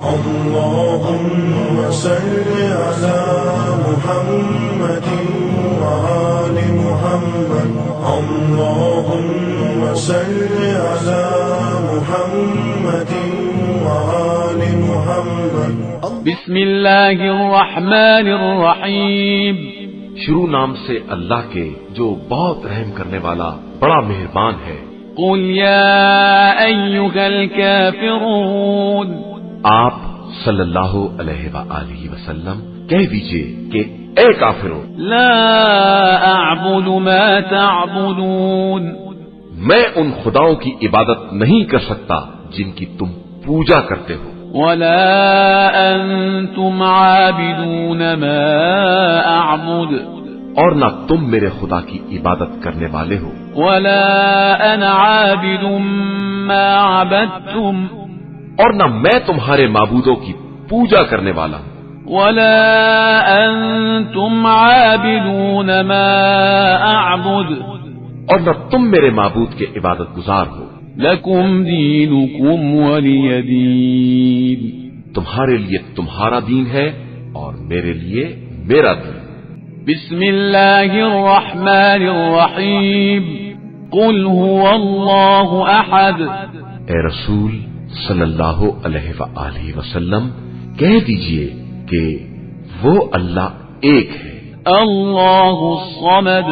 اللهم صل على محمد وآل محمد اللهم صل على محمد وآل محمد بسم اللہ الرحمن الرحیم شروع نام سے اللہ کے جو بہت رحم کرنے والا بڑا مہربان ہے۔ قل یا ایھا الکافرون، آپ صلی اللہ علیہ وآلہ وسلم کہہ دیجئے کہ اے کافروں، لا اعبد ما تعبدون، میں ان خداؤں کی عبادت نہیں کر سکتا جن کی تم پوجا کرتے ہو، ولا انتم عابدون ما اعبد، اور نہ تم میرے خدا کی عبادت کرنے والے ہو، ولا انا عابد ما عبدتم، اور نہ میں تمہارے معبودوں کی پوجا کرنے والا ہوں، ولا انتم عابدون ما اعبد، اور نہ تم میرے معبود کے عبادت گزار ہو، لکم دینکم ولی دین، تمہارے لیے تمہارا دین ہے اور میرے لیے میرا دین۔ بسم اللہ الرحمن الرحیم، قل هو اللہ احد، اے رسول صلی اللہ علیہ وآلہ وسلم کہہ دیجئے کہ وہ اللہ ایک ہے، اللہ الصمد،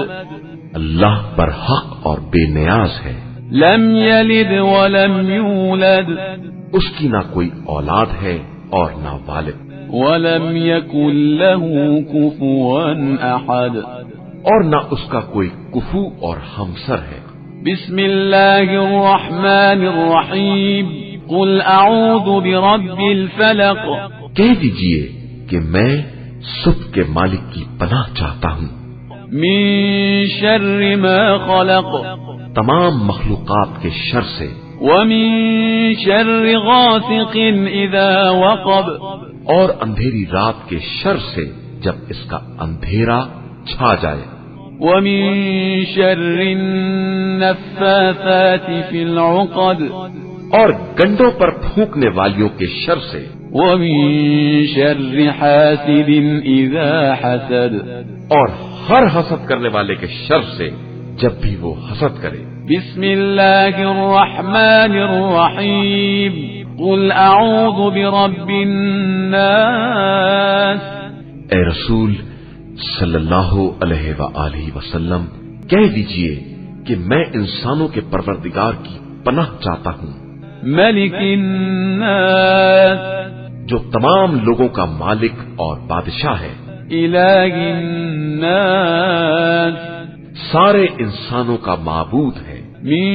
اللہ برحق اور بے نیاز ہے، لم یلد ولم یولد، اس کی نہ کوئی اولاد ہے اور نہ والد، ولم یکن له کفوا احد، اور نہ اس کا کوئی کفو اور ہمسر ہے۔ بسم اللہ الرحمن الرحیم، قل اعوذ برب الفلق، کہہ دیجئے کہ میں صبح کے مالک کی پناہ چاہتا ہوں، من شر ما خلق، تمام مخلوقات کے شر سے، ومن شر غاسق اذا وقب، اور اندھیری رات کے شر سے جب اس کا اندھیرا چھا جائے، ومن شر النفاثات في العقد، اور گنڈوں پر پھونکنے والیوں کے شر سے، ومن شر حاسد اذا حسد، اور ہر حسد کرنے والے کے شر سے جب بھی وہ حسد کرے۔ بسم اللہ الرحمن الرحیم، قل اعوذ برب الناس، اے رسول صلی اللہ علیہ وآلہ وسلم کہہ دیجئے کہ میں انسانوں کے پروردگار کی پناہ چاہتا ہوں، ملک الناس، جو تمام لوگوں کا مالک اور بادشاہ ہے، الہ الناس، سارے انسانوں کا معبود ہے، من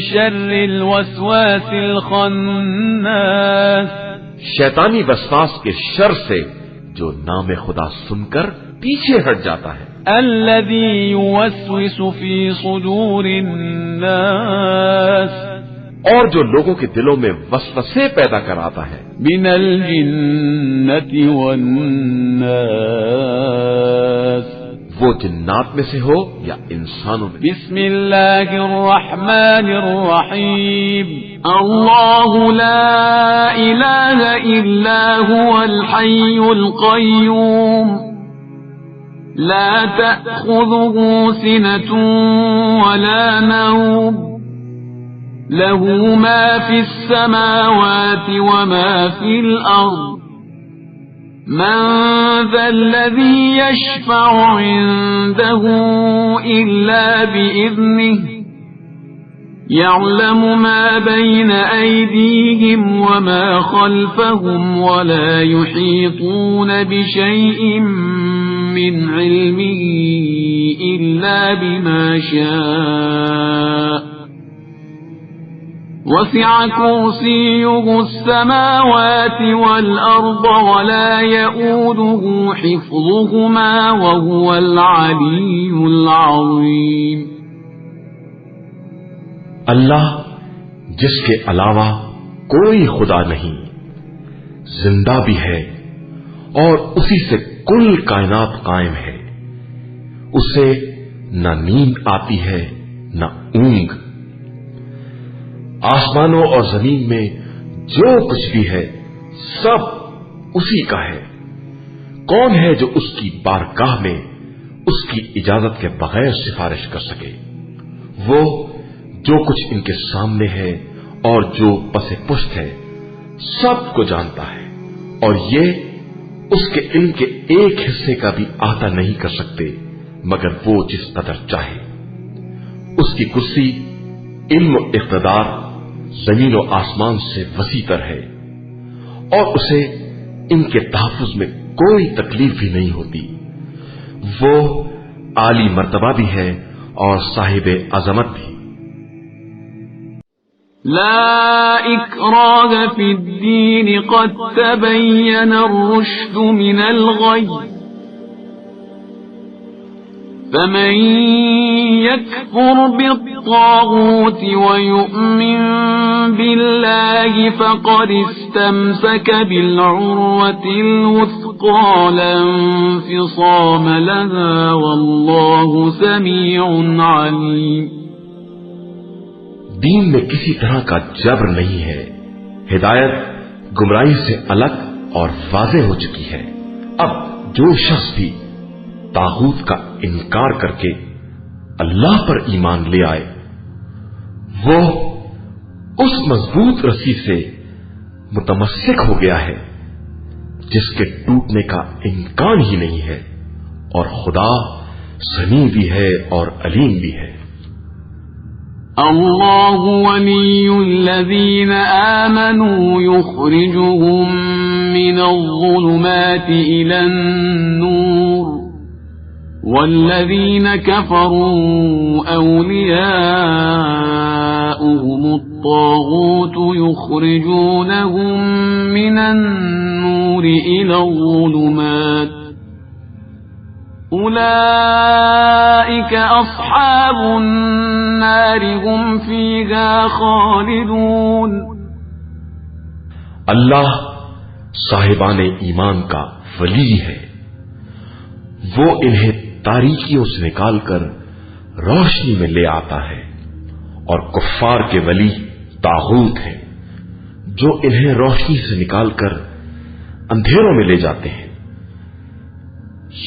شر الوسواس الخناس، شیطانی وسواس کے شر سے جو نام خدا سن کر پیچھے ہٹ جاتا ہے، الذي يوسوس في صدور الناس، اور جو لوگوں کے دلوں میں وسوسے پیدا کراتا ہے، من الجنة والناس، وہ جنات میں سے ہو یا انسانوں میں۔ بسم اللہ الرحمن الرحیم، اللہ لا الہ الا هو الحی القیوم، لا تأخذه سنة ولا نوم، له ما في السماوات وما في الأرض، من ذا الذي يشفع عنده إلا بإذنه، يعلم ما بين أيديهم وما خلفهم ولا يحيطون بشيء من علمه إلا بما شاء، وسع كرسيه السماوات والأرض ولا يؤوده حفظهما وهو العلي العظيم۔ اللہ جس کے علاوہ کوئی خدا نہیں، زندہ بھی ہے اور اسی سے کل کائنات قائم ہے، اسے نہ نیند آتی ہے نہ اونگ، آسمانوں اور زمین میں جو کچھ بھی ہے سب اسی کا ہے۔ کون ہے جو اس کی بارگاہ میں اس کی اجازت کے بغیر سفارش کر سکے؟ وہ جو کچھ ان کے سامنے ہے اور جو پس پشت ہے سب کو جانتا ہے، اور یہ اس کے علم کے ایک حصے کا بھی احاطہ نہیں کر سکتے مگر وہ جس قدر چاہے۔ اس کی کرسی علم و اقتدار زمین و آسمان سے وسیع تر ہے، اور اسے ان کے تحفظ میں کوئی تکلیف بھی نہیں ہوتی۔ وہ عالی مرتبہ بھی ہے اور صاحب عظمت بھی۔ لا إكراه في الدين قد تبين الرشد من الغي فمن يكفر بالطاغوت ويؤمن بالله فقد استمسك بالعروة الوثقى لا انفصام لها والله سميع عليم۔ دین میں کسی طرح کا جبر نہیں ہے، ہدایت گمراہی سے الگ اور واضح ہو چکی ہے۔ اب جو شخص بھی طاغوت کا انکار کر کے اللہ پر ایمان لے آئے وہ اس مضبوط رسی سے متمسک ہو گیا ہے جس کے ٹوٹنے کا امکان ہی نہیں ہے، اور خدا سمیع بھی ہے اور علیم بھی ہے۔ اللہ ولی الذین آمنوا یخرجهم من الظلمات إلى النور والذین كفروا أولیاؤهم الطاغوت یخرجونهم من النور إلى الظلمات أولئك أصحاب النار هم فيها خالدون۔ اللہ صاحبان ایمان کا ولی ہے، وہ انہیں تاریکیوں سے نکال کر روشنی میں لے آتا ہے، اور کفار کے ولی طاغوت ہیں جو انہیں روشنی سے نکال کر اندھیروں میں لے جاتے ہیں۔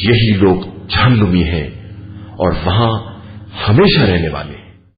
یہی لوگ جہنمی ہیں اور وہاں ہمیشہ رہنے والے۔